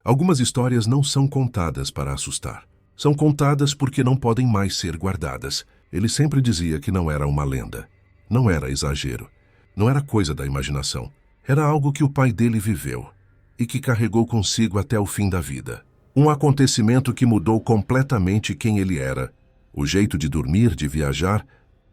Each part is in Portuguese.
Algumas histórias não são contadas para assustar. São contadas porque não podem mais ser guardadas. Ele sempre dizia que não era uma lenda. Não era exagero. Não era coisa da imaginação. Era algo que o pai dele viveu e que carregou consigo até o fim da vida. Um acontecimento que mudou completamente quem ele era. O jeito de dormir, de viajar,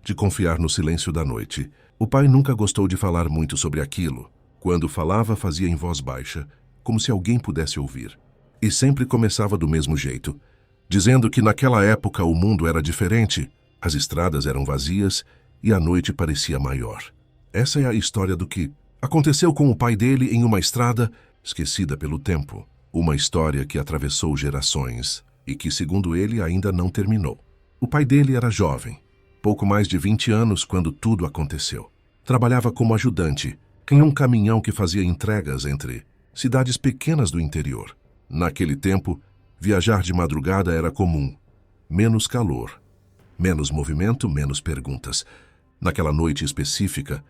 de confiar no silêncio da noite. O pai nunca gostou de falar muito sobre aquilo. Quando falava, fazia em voz baixa, como se alguém pudesse ouvir. E sempre começava do mesmo jeito, dizendo que naquela época o mundo era diferente, as estradas eram vazias e a noite parecia maior. Essa é a história do que aconteceu com o pai dele em uma estrada esquecida pelo tempo. Uma história que atravessou gerações e que, segundo ele, ainda não terminou. O pai dele era jovem, pouco mais de 20 anos quando tudo aconteceu. Trabalhava como ajudante em um caminhão que fazia entregas entre cidades pequenas do interior. Naquele tempo, viajar de madrugada era comum. Menos calor, menos movimento, menos perguntas. Naquela noite específica,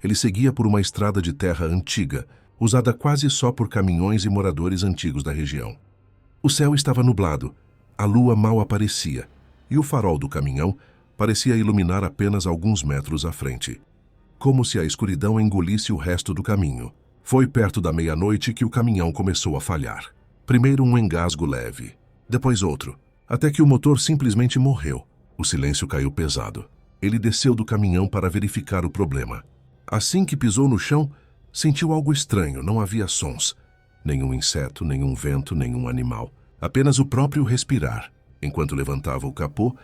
ele seguia por uma estrada de terra antiga, usada quase só por caminhões e moradores antigos da região. O céu estava nublado, a lua mal aparecia, e o farol do caminhão parecia iluminar apenas alguns metros à frente. Como se a escuridão engolisse o resto do caminho. Foi perto da meia-noite que o caminhão começou a falhar. Primeiro um engasgo leve, depois outro, até que o motor simplesmente morreu. O silêncio caiu pesado. Ele desceu do caminhão para verificar o problema. Assim que pisou no chão, sentiu algo estranho, não havia sons. Nenhum inseto, nenhum vento, nenhum animal. Apenas o próprio respirar. Enquanto levantava o capô,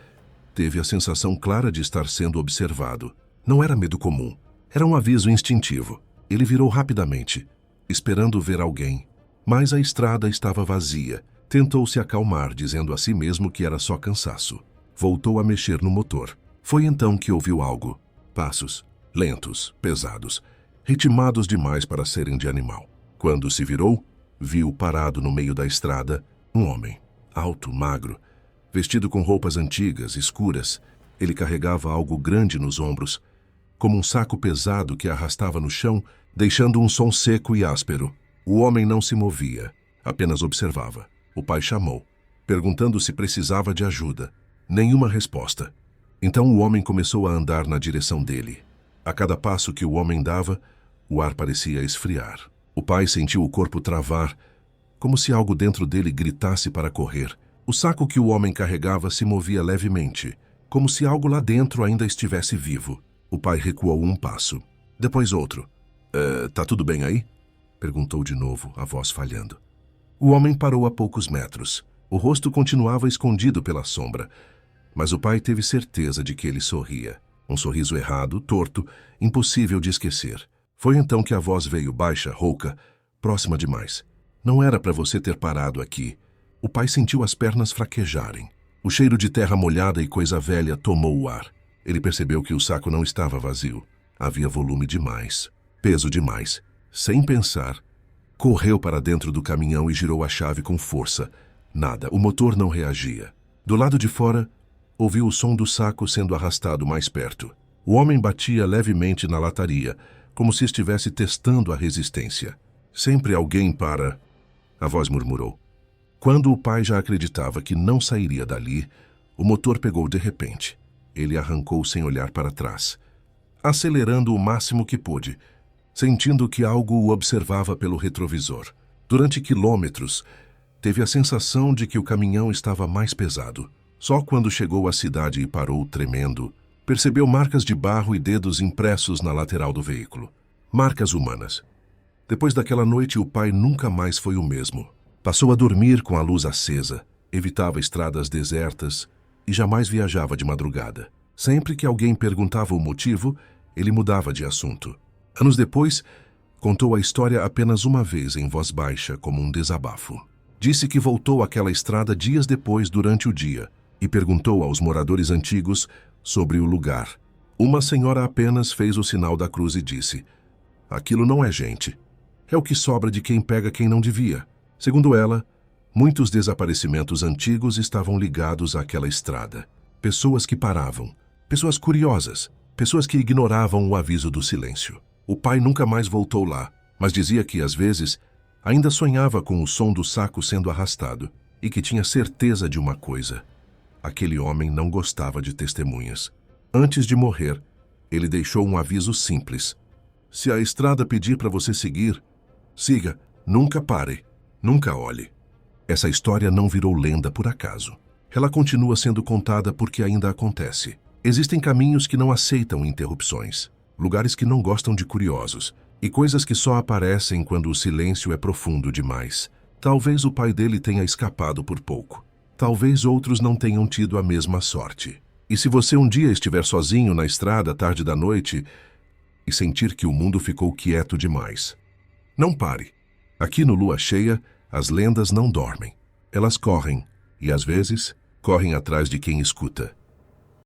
teve a sensação clara de estar sendo observado. Não era medo comum. Era um aviso instintivo. Ele virou rapidamente, esperando ver alguém. Mas a estrada estava vazia. Tentou se acalmar, dizendo a si mesmo que era só cansaço. Voltou a mexer no motor. Foi então que ouviu algo. Passos, lentos, pesados, ritmados demais para serem de animal. Quando se virou, viu parado no meio da estrada um homem, alto, magro, vestido com roupas antigas, escuras. Ele carregava algo grande nos ombros, como um saco pesado que arrastava no chão, deixando um som seco e áspero. O homem não se movia, apenas observava. O pai chamou, perguntando se precisava de ajuda. Nenhuma resposta. Então o homem começou a andar na direção dele. A cada passo que o homem dava, o ar parecia esfriar. O pai sentiu o corpo travar, como se algo dentro dele gritasse para correr. O saco que o homem carregava se movia levemente, como se algo lá dentro ainda estivesse vivo. O pai recuou um passo, depois outro. Tá tudo bem aí?" perguntou de novo, a voz falhando. O homem parou a poucos metros. O rosto continuava escondido pela sombra, mas o pai teve certeza de que ele sorria. Um sorriso errado, torto, impossível de esquecer. Foi então que a voz veio baixa, rouca, próxima demais. "Não era para você ter parado aqui." O pai sentiu as pernas fraquejarem. O cheiro de terra molhada e coisa velha tomou o ar. Ele percebeu que o saco não estava vazio. Havia volume demais, peso demais. Sem pensar, correu para dentro do caminhão e girou a chave com força. Nada, o motor não reagia. Do lado de fora, ouviu o som do saco sendo arrastado mais perto. O homem batia levemente na lataria, como se estivesse testando a resistência. "Sempre alguém para..." a voz murmurou. Quando o pai já acreditava que não sairia dali, o motor pegou de repente. Ele arrancou sem olhar para trás, acelerando o máximo que pôde, sentindo que algo o observava pelo retrovisor. Durante quilômetros, teve a sensação de que o caminhão estava mais pesado. Só quando chegou à cidade e parou tremendo, percebeu marcas de barro e dedos impressos na lateral do veículo. Marcas humanas. Depois daquela noite, o pai nunca mais foi o mesmo. Passou a dormir com a luz acesa, evitava estradas desertas e jamais viajava de madrugada. Sempre que alguém perguntava o motivo, ele mudava de assunto. Anos depois, contou a história apenas uma vez em voz baixa, como um desabafo. Disse que voltou àquela estrada dias depois durante o dia e perguntou aos moradores antigos sobre o lugar. Uma senhora apenas fez o sinal da cruz e disse: "Aquilo não é gente. É o que sobra de quem pega quem não devia." Segundo ela, muitos desaparecimentos antigos estavam ligados àquela estrada. Pessoas que paravam, pessoas curiosas, pessoas que ignoravam o aviso do silêncio. O pai nunca mais voltou lá, mas dizia que, às vezes, Ainda sonhava com o som do saco sendo arrastado e que tinha certeza de uma coisa: aquele homem não gostava de testemunhas. Antes de morrer, ele deixou um aviso simples: se a estrada pedir para você seguir, siga, nunca pare, nunca olhe. Essa história não virou lenda por acaso. Ela continua sendo contada porque ainda acontece. Existem caminhos que não aceitam interrupções, lugares que não gostam de curiosos, e coisas que só aparecem quando o silêncio é profundo demais. Talvez o pai dele tenha escapado por pouco. Talvez outros não tenham tido a mesma sorte. E se você um dia estiver sozinho na estrada tarde da noite e sentir que o mundo ficou quieto demais, não pare. Aqui no Lua Cheia, as lendas não dormem. Elas correm, e às vezes, correm atrás de quem escuta.